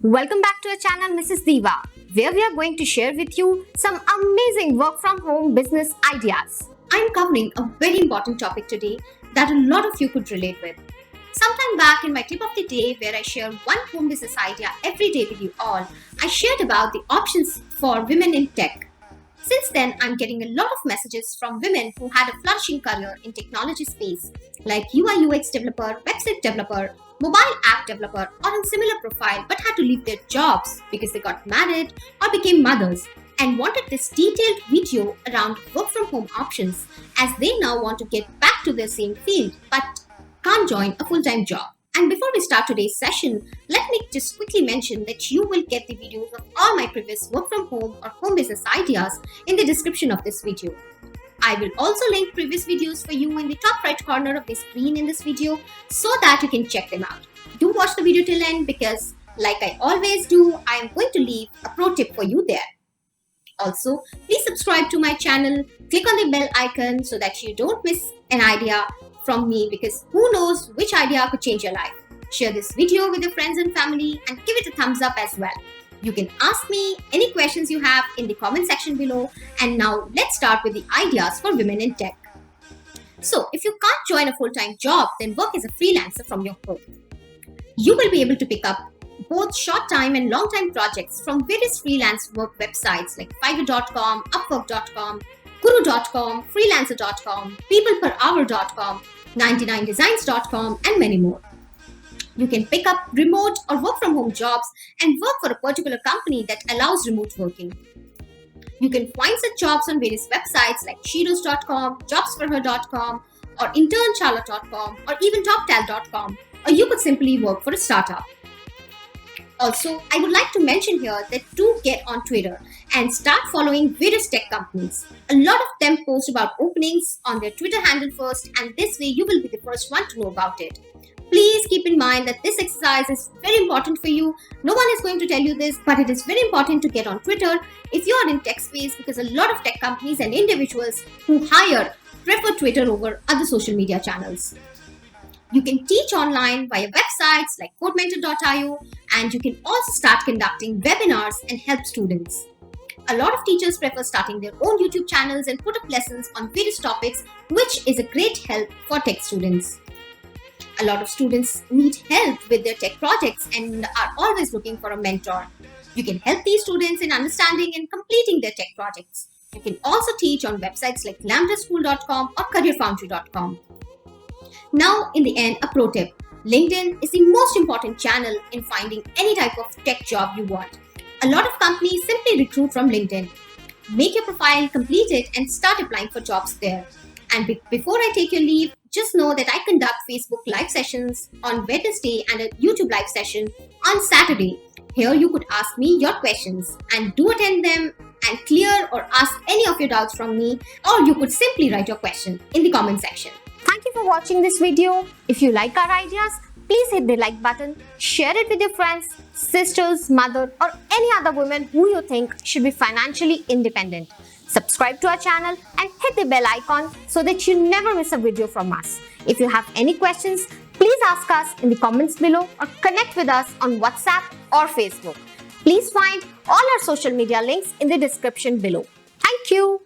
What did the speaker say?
Welcome back to our channel Mrs. Diva, where we are going to share with you some amazing work from home business ideas. I'm covering a very important topic today that a lot of you could relate with. Sometime back in my tip of the day, where I share one home business idea every day with you all, I shared about the options for women in tech. Since then, I'm getting a lot of messages from women who had a flourishing career in technology space, like UI UX developer, website developer, mobile app developer, or on similar profile, but had to leave their jobs because they got married or became mothers and wanted this detailed video around work from home options, as they now want to get back to their same field but can't join a full-time job. And before we start today's session, let me just quickly mention that you will get the videos of all my previous work from home or home business ideas in the description of this video. I will also link previous videos for you in the top right corner of the screen in this video so that you can check them out. Do watch the video till end because, like I always do, I am going to leave a pro tip for you there. Also, please subscribe to my channel, click on the bell icon so that you don't miss an idea from me, because who knows which idea could change your life. Share this video with your friends and family and give it a thumbs up as well. You can ask me any questions you have in the comment section below. And now let's start with the ideas for women in tech. So if you can't join a full-time job, then work as a freelancer from your home. You will be able to pick up both short-time and long-time projects from various freelance work websites like Fiverr.com, Upwork.com, Guru.com, Freelancer.com, PeoplePerHour.com, 99designs.com, and many more. You can pick up remote or work from home jobs and work for a particular company that allows remote working. You can find such jobs on various websites like Sheetos.com, JobsForHer.com, or InternCharlotte.com, or even TopTal.com, or you could simply work for a startup. Also, I would like to mention here that do get on Twitter and start following various tech companies. A lot of them post about openings on their Twitter handle first, and this way you will be the first one to know about it. Please keep in mind that this exercise is very important for you. No one is going to tell you this, but it is very important to get on Twitter if you are in tech space, because a lot of tech companies and individuals who hire prefer Twitter over other social media channels. You can teach online via websites like CodeMentor.io, and you can also start conducting webinars and help students. A lot of teachers prefer starting their own YouTube channels and put up lessons on various topics, which is a great help for tech students. A lot of students need help with their tech projects and are always looking for a mentor. You can help these students in understanding and completing their tech projects. You can also teach on websites like lambdaschool.com or careerfoundry.com. Now, in the end, a pro tip. LinkedIn is the most important channel in finding any type of tech job you want. A lot of companies simply recruit from LinkedIn. Make your profile, complete it, and start applying for jobs there. And before I take your leave, just know that I conduct Facebook live sessions on Wednesday and a YouTube live session on Saturday. Here you could ask me your questions, and do attend them and clear or ask any of your doubts from me, or you could simply write your question in the comment section. Thank you for watching this video. If you like our ideas, please hit the like button, share it with your friends, sisters, mother, or any other woman who you think should be financially independent. Subscribe to our channel and hit the bell icon so that you never miss a video from us. If you have any questions, please ask us in the comments below or connect with us on WhatsApp or Facebook. Please find all our social media links in the description below. Thank you.